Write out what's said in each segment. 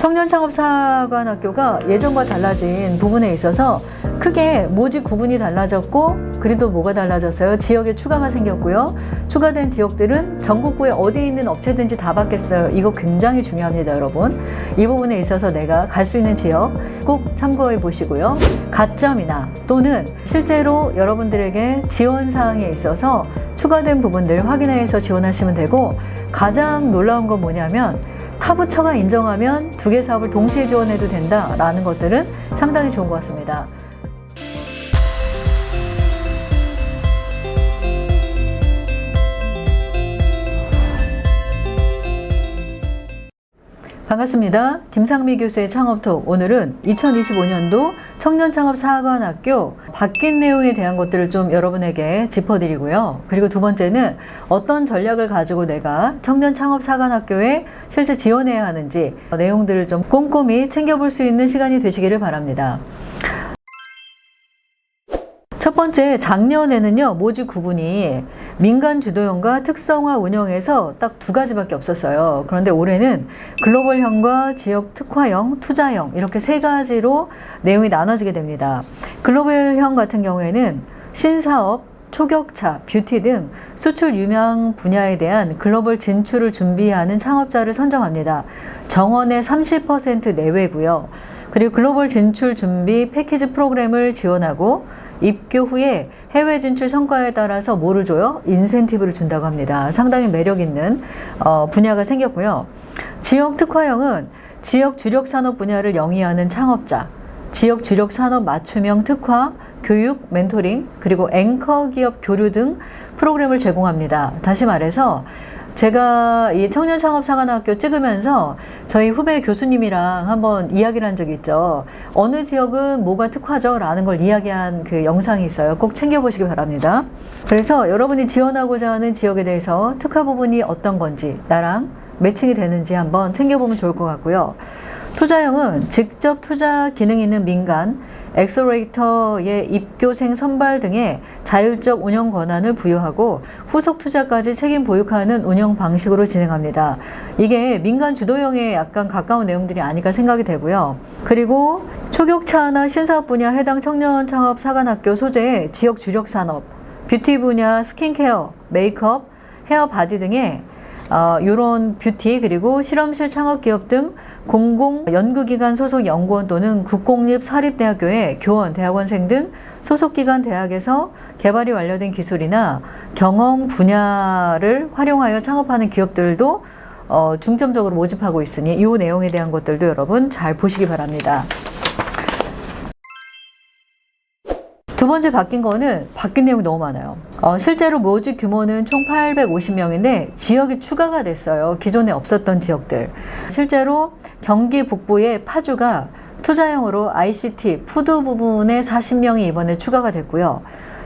청년창업사관학교가 예전과 달라진 부분에 있어서 크게 모집 구분이 달라졌고, 그래도 뭐가 달라졌어요? 지역에 추가가 생겼고요. 추가된 지역들은 전국구에 어디에 있는 업체든지 다 받겠어요. 이거 굉장히 중요합니다, 여러분. 이 부분에 있어서 내가 갈 수 있는 지역 꼭 참고해 보시고요. 가점이나 또는 실제로 여러분들에게 지원 사항에 있어서 추가된 부분들 확인해서 지원하시면 되고, 가장 놀라운 건 뭐냐면 타부처가 인정하면 2개 사업을 동시에 지원해도 된다라는 것들은 상당히 좋은 것 같습니다. 반갑습니다. 김상미 교수의 창업톡. 오늘은 2025년도 청년창업사관학교 바뀐 내용에 대한 것들을 좀 여러분에게 짚어드리고요. 그리고 두 번째는 어떤 전략을 가지고 내가 청년창업사관학교에 실제 지원해야 하는지 내용들을 좀 꼼꼼히 챙겨볼 수 있는 시간이 되시기를 바랍니다. 첫 번째, 작년에는요, 모집 구분이 민간 주도형과 특성화 운영에서 딱 2가지밖에 없었어요. 그런데 올해는 글로벌형과 지역 특화형, 투자형 이렇게 3가지로 내용이 나눠지게 됩니다. 글로벌형 같은 경우에는 신사업, 초격차, 뷰티 등 수출 유명 분야에 대한 글로벌 진출을 준비하는 창업자를 선정합니다. 정원의 30% 내외고요. 그리고 글로벌 진출 준비 패키지 프로그램을 지원하고 입교 후에 해외 진출 성과에 따라서 뭐를 줘요? 인센티브를 준다고 합니다. 상당히 매력 있는 분야가 생겼고요. 지역 특화형은 지역 주력 산업 분야를 영위하는 창업자, 지역 주력 산업 맞춤형 특화, 교육, 멘토링, 그리고 앵커 기업 교류 등 프로그램을 제공합니다. 다시 말해서 제가 이 청년창업사관학교 찍으면서 저희 후배 교수님이랑 한번 이야기를 한 적이 있죠. 어느 지역은 뭐가 특화죠? 라는 걸 이야기한 그 영상이 있어요. 꼭 챙겨보시기 바랍니다. 그래서 여러분이 지원하고자 하는 지역에 대해서 특화 부분이 어떤 건지, 나랑 매칭이 되는지 한번 챙겨보면 좋을 것 같고요. 투자형은 직접 투자 기능 있는 민간, 엑셀러레이터의 입교생 선발 등의 자율적 운영 권한을 부여하고 후속 투자까지 책임 보육하는 운영 방식으로 진행합니다. 이게 민간 주도형에 약간 가까운 내용들이 아닐까 생각이 되고요. 그리고 초격차나 신사업 분야 해당 청년 창업 사관학교 소재의 지역 주력 산업, 뷰티 분야 스킨케어, 메이크업, 헤어 바디 등의 이런 뷰티, 그리고 실험실 창업기업 등 공공 연구기관 소속 연구원 또는 국공립 사립대학교의 교원, 대학원생 등 소속기관 대학에서 개발이 완료된 기술이나 경험 분야를 활용하여 창업하는 기업들도 중점적으로 모집하고 있으니 이 내용에 대한 것들도 여러분 잘 보시기 바랍니다. 두 번째 바뀐 거는 바뀐 내용이 너무 많아요. 실제로 모집 규모는 총 850명인데 지역이 추가가 됐어요. 기존에 없었던 지역들. 실제로 경기 북부의 파주가 투자형으로 ICT, 푸드 부분에 40명이 이번에 추가가 됐고요.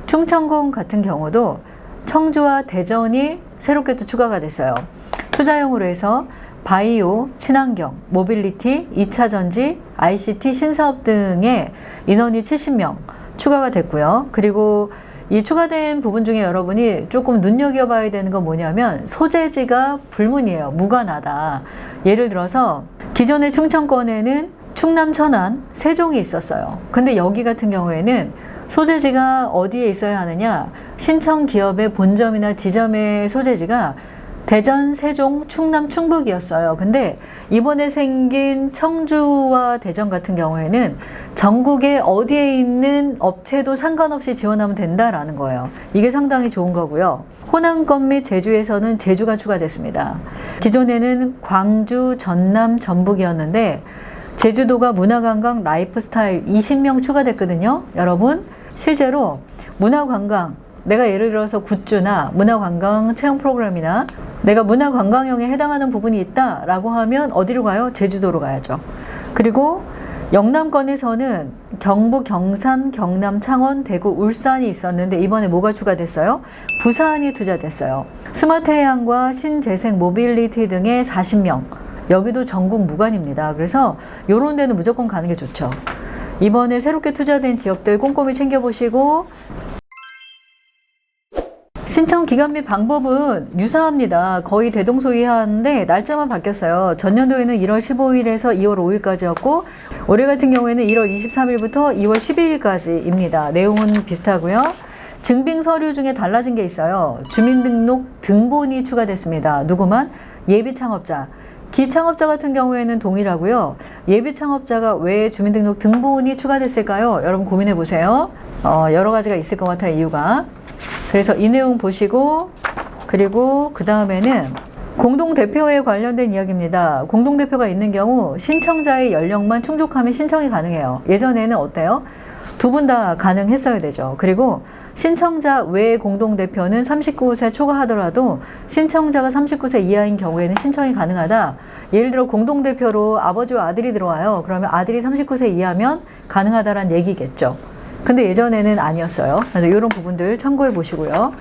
충청권 같은 경우도 청주와 대전이 새롭게 또 추가가 됐어요. 투자형으로 해서 바이오, 친환경, 모빌리티, 2차전지, ICT, 신사업 등의 인원이 70명 추가가 됐고요. 그리고 이 추가된 부분 중에 여러분이 조금 눈여겨봐야 되는 건 뭐냐면 소재지가 불문이에요. 무관하다. 예를 들어서 기존의 충청권에는 충남, 천안, 세종이 있었어요. 근데 여기 같은 경우에는 소재지가 어디에 있어야 하느냐? 신청 기업의 본점이나 지점의 소재지가 대전, 세종, 충남, 충북이었어요. 근데 이번에 생긴 청주와 대전 같은 경우에는 전국에 어디에 있는 업체도 상관없이 지원하면 된다라는 거예요. 이게 상당히 좋은 거고요. 호남권 및 제주에서는 제주가 추가됐습니다. 기존에는 광주, 전남, 전북이었는데 제주도가 문화관광, 라이프스타일 20명 추가됐거든요. 여러분, 실제로 문화관광, 내가 예를 들어서 굿즈나 문화관광 체험 프로그램이나 내가 문화관광형에 해당하는 부분이 있다라고 하면 어디로 가요? 제주도로 가야죠. 그리고 영남권에서는 경북, 경산, 경남, 창원, 대구, 울산이 있었는데 이번에 뭐가 추가됐어요? 부산이 투자됐어요. 스마트해양과 신재생 모빌리티 등의 40명. 여기도 전국 무관입니다. 그래서 이런 데는 무조건 가는 게 좋죠. 이번에 새롭게 투자된 지역들 꼼꼼히 챙겨보시고 신청 기간 및 방법은 유사합니다. 거의 대동소이하는데 날짜만 바뀌었어요. 전년도에는 1월 15일에서 2월 5일까지였고 올해 같은 경우에는 1월 23일부터 2월 12일까지입니다. 내용은 비슷하고요. 증빙 서류 중에 달라진 게 있어요. 주민등록 등본이 추가됐습니다. 누구만? 예비창업자. 기창업자 같은 경우에는 동일하고요. 예비창업자가 왜 주민등록 등본이 추가됐을까요? 여러분 고민해 보세요. 여러 가지가 있을 것 같아요. 이유가. 그래서 이 내용 보시고 그리고 그 다음에는 공동대표에 관련된 이야기입니다. 공동대표가 있는 경우 신청자의 연령만 충족하면 신청이 가능해요. 예전에는 어때요? 두 분 다 가능했어야 되죠. 그리고 신청자 외 공동대표는 39세 초과하더라도 신청자가 39세 이하인 경우에는 신청이 가능하다. 예를 들어 공동대표로 아버지와 아들이 들어와요. 그러면 아들이 39세 이하면 가능하다라는 얘기겠죠. 근데 예전에는 아니었어요. 그래서 이런 부분들 참고해 보시고요.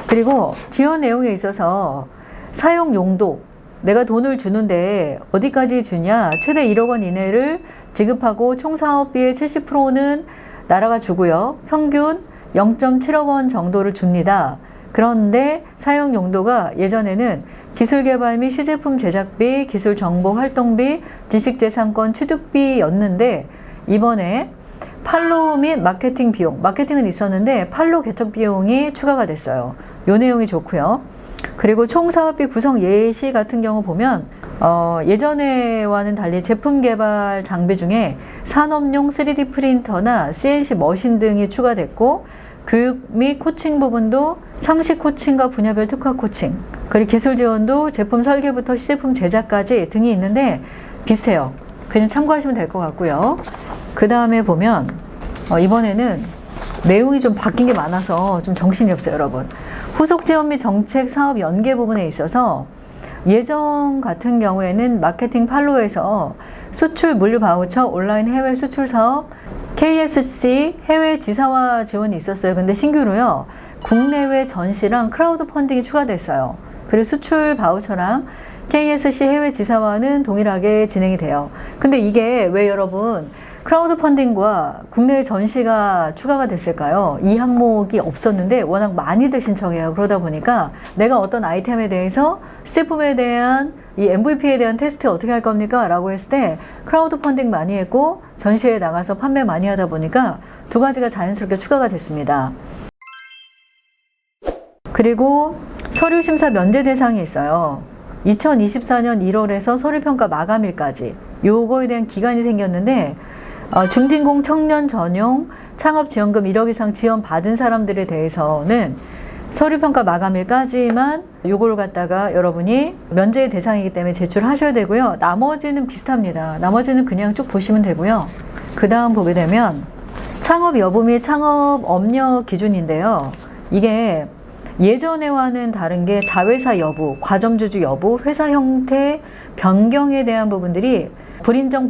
그리고 지원 내용에 있어서 사용 용도, 내가 돈을 주는데 어디까지 주냐? 최대 1억 원 이내를 지급하고 총 사업비의 70%는 나라가 주고요. 평균 0.7억 원 정도를 줍니다. 그런데 사용 용도가 예전에는 기술개발 및 시제품 제작비, 기술정보 활동비, 지식재산권 취득비였는데 이번에 판로 및 마케팅 비용, 마케팅은 있었는데 판로 개척 비용이 추가가 됐어요. 이 내용이 좋고요. 그리고 총 사업비 구성 예시 같은 경우 보면 예전에와는 달리 제품 개발 장비 중에 산업용 3D 프린터나 CNC 머신 등이 추가됐고 교육 및 코칭 부분도 상시 코칭과 분야별 특화 코칭, 그리고 기술 지원도 제품 설계부터 시제품 제작까지 등이 있는데 비슷해요. 그냥 참고하시면 될 것 같고요. 그 다음에 보면 이번에는 내용이 좀 바뀐 게 많아서 좀 정신이 없어요, 여러분. 후속 지원 및 정책 사업 연계 부분에 있어서 예전 같은 경우에는 마케팅 판로에서 수출 물류 바우처, 온라인 해외 수출 사업, KSC 해외 지사화 지원이 있었어요. 근데 신규로요, 국내외 전시랑 크라우드 펀딩이 추가됐어요. 그리고 수출 바우처랑 KSC 해외 지사화는 동일하게 진행이 돼요. 근데 이게 왜 여러분 크라우드 펀딩과 국내 전시가 추가가 됐을까요? 이 항목이 없었는데 워낙 많이들 신청해요. 그러다 보니까 내가 어떤 아이템에 대해서 제품에 대한 이 MVP에 대한 테스트 어떻게 할 겁니까? 라고 했을 때 크라우드 펀딩 많이 했고 전시에 나가서 판매 많이 하다 보니까 두 가지가 자연스럽게 추가가 됐습니다. 그리고 서류 심사 면제 대상이 있어요. 2024년 1월에서 서류평가 마감일까지 요거에 대한 기간이 생겼는데 중진공 청년 전용 창업지원금 1억 이상 지원 받은 사람들에 대해서는 서류평가 마감일까지만 요걸 갖다가 여러분이 면제 대상이기 때문에 제출하셔야 되고요. 나머지는 비슷합니다. 나머지는 그냥 쭉 보시면 되고요. 그 다음 보게 되면 창업 여부 및 창업 업력 기준인데요. 이게 예전에와는 다른 게 자회사 여부, 과점주주 여부, 회사 형태 변경에 대한 부분들이 불인정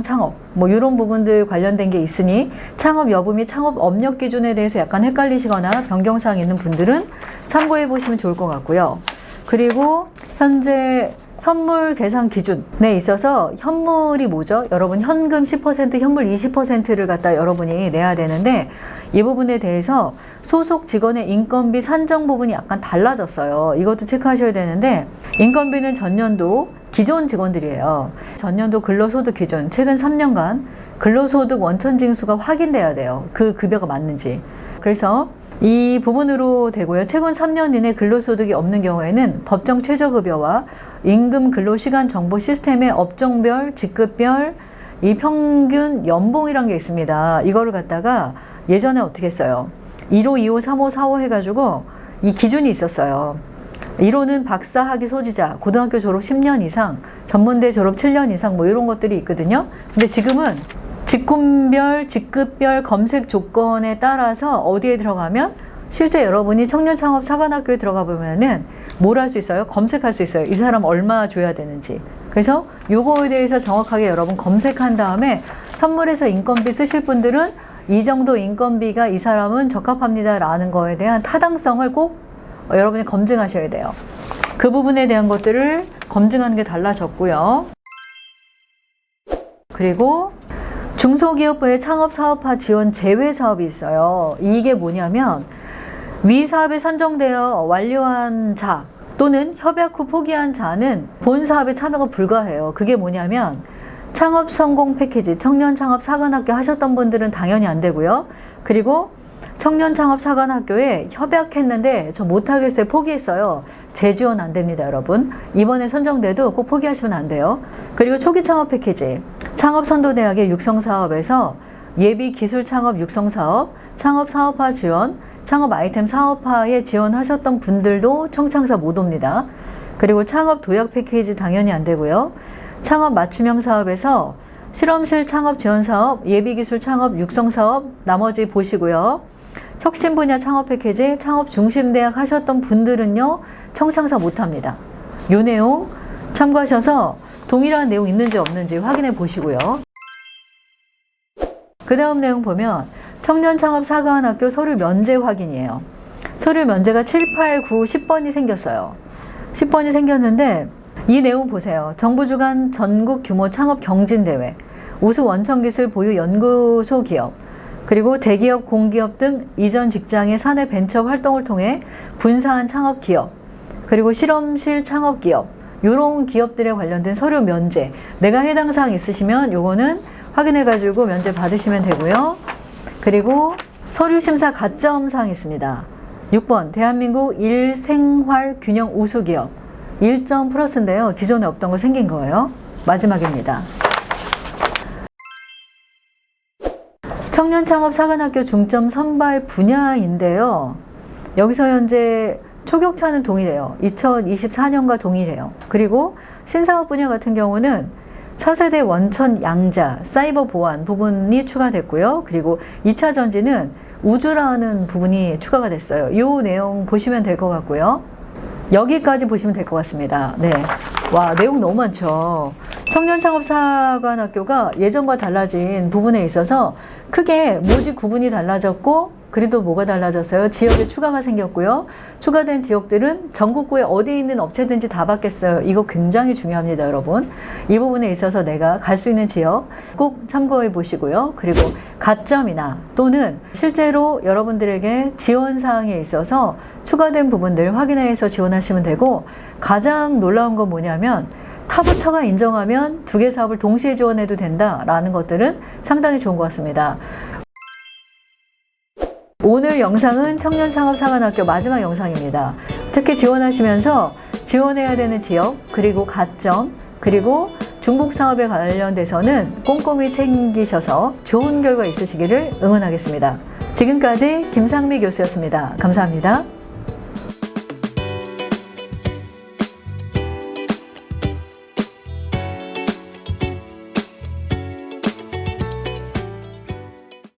창업 뭐 이런 부분들 관련된 게 있으니 창업 여부 및 창업 업력 기준에 대해서 약간 헷갈리시거나 변경사항이 있는 분들은 참고해 보시면 좋을 것 같고요. 그리고 현재 현물 계산 기준에 있어서 현물이 뭐죠? 여러분 현금 10%, 현물 20%를 갖다 여러분이 내야 되는데 이 부분에 대해서 소속 직원의 인건비 산정 부분이 약간 달라졌어요. 이것도 체크하셔야 되는데 인건비는 전년도 기존 직원들이에요. 전년도 근로소득 기준, 최근 3년간 근로소득 원천징수가 확인돼야 돼요. 그 급여가 맞는지. 그래서 이 부분으로 되고요. 최근 3년 이내 근로소득이 없는 경우에는 법정 최저급여와 임금 근로시간 정보 시스템의 업종별, 직급별 이 평균 연봉이란 게 있습니다. 이거를 갖다가 예전에 어떻게 했어요? 1호, 2호, 3호, 4호 해가지고 이 기준이 있었어요. 1호는 박사 학위 소지자, 고등학교 졸업 10년 이상, 전문대 졸업 7년 이상 뭐 이런 것들이 있거든요. 근데 지금은 직군별, 직급별 검색 조건에 따라서 어디에 들어가면 실제 여러분이 청년창업사관학교에 들어가 보면은 뭘 할 수 있어요? 검색할 수 있어요. 이 사람 얼마 줘야 되는지. 그래서 요거에 대해서 정확하게 여러분 검색한 다음에 현물에서 인건비 쓰실 분들은 이 정도 인건비가 이 사람은 적합합니다 라는 거에 대한 타당성을 꼭 여러분이 검증하셔야 돼요. 그 부분에 대한 것들을 검증하는 게 달라졌고요. 그리고 중소기업부의 창업사업화 지원 제외 사업이 있어요. 이게 뭐냐면 위 사업에 선정되어 완료한 자 또는 협약 후 포기한 자는 본 사업에 참여가 불가해요. 그게 뭐냐면 창업 성공 패키지, 청년 창업 사관학교 하셨던 분들은 당연히 안 되고요. 그리고 청년 창업 사관학교에 협약했는데 저 못하겠어요. 포기했어요. 재지원 안 됩니다, 여러분. 이번에 선정돼도 꼭 포기하시면 안 돼요. 그리고 초기 창업 패키지, 창업선도대학의 육성사업에서 예비 기술 창업 육성사업, 창업 사업화 지원, 창업 아이템 사업화에 지원하셨던 분들도 청창사 못 옵니다. 그리고 창업 도약 패키지 당연히 안 되고요. 창업 맞춤형 사업에서 실험실 창업 지원 사업, 예비 기술 창업 육성 사업 나머지 보시고요. 혁신 분야 창업 패키지, 창업 중심 대학 하셨던 분들은요, 청창사 못 합니다. 요 내용 참고하셔서 동일한 내용 있는지 없는지 확인해 보시고요. 그 다음 내용 보면 청년창업사관학교 서류 면제 확인이에요. 서류 면제가 7, 8, 9, 10번이 생겼어요. 10번이 생겼는데 이 내용 보세요. 정부 주관 전국 규모 창업 경진대회, 우수 원천기술 보유 연구소 기업, 그리고 대기업, 공기업 등 이전 직장의 사내 벤처 활동을 통해 분사한 창업 기업, 그리고 실험실 창업 기업, 이런 기업들에 관련된 서류 면제, 내가 해당 사항 있으시면 요거는 확인해가지고 면제 받으시면 되고요. 그리고 서류 심사 가점 사항이 있습니다. 6번 대한민국 일생활균형 우수기업 1점 플러스인데요. 기존에 없던 거 생긴 거예요. 마지막입니다. 청년창업사관학교 중점 선발 분야인데요. 여기서 현재 초격차는 동일해요. 2024년과 동일해요. 그리고 신사업 분야 같은 경우는 차세대 원천 양자, 사이버 보안 부분이 추가됐고요. 그리고 2차 전지는 우주라는 부분이 추가가 됐어요. 이 내용 보시면 될 것 같고요. 여기까지 보시면 될 것 같습니다. 네. 와, 내용 너무 많죠. 청년창업사관학교가 예전과 달라진 부분에 있어서 크게 모집 구분이 달라졌고, 그래도 뭐가 달라졌어요? 지역에 추가가 생겼고요. 추가된 지역들은 전국구에 어디 있는 업체든지 다 받겠어요. 이거 굉장히 중요합니다, 여러분. 이 부분에 있어서 내가 갈 수 있는 지역 꼭 참고해 보시고요. 그리고 가점이나 또는 실제로 여러분들에게 지원 사항에 있어서 추가된 부분들 확인해서 지원하시면 되고, 가장 놀라운 건 뭐냐면 타부처가 인정하면 2개 사업을 동시에 지원해도 된다라는 것들은 상당히 좋은 것 같습니다. 오늘 영상은 청년창업사관학교 마지막 영상입니다. 특히 지원하시면서 지원해야 되는 지역, 그리고 가점, 그리고 중복사업에 관련돼서는 꼼꼼히 챙기셔서 좋은 결과 있으시기를 응원하겠습니다. 지금까지 김상미 교수였습니다. 감사합니다.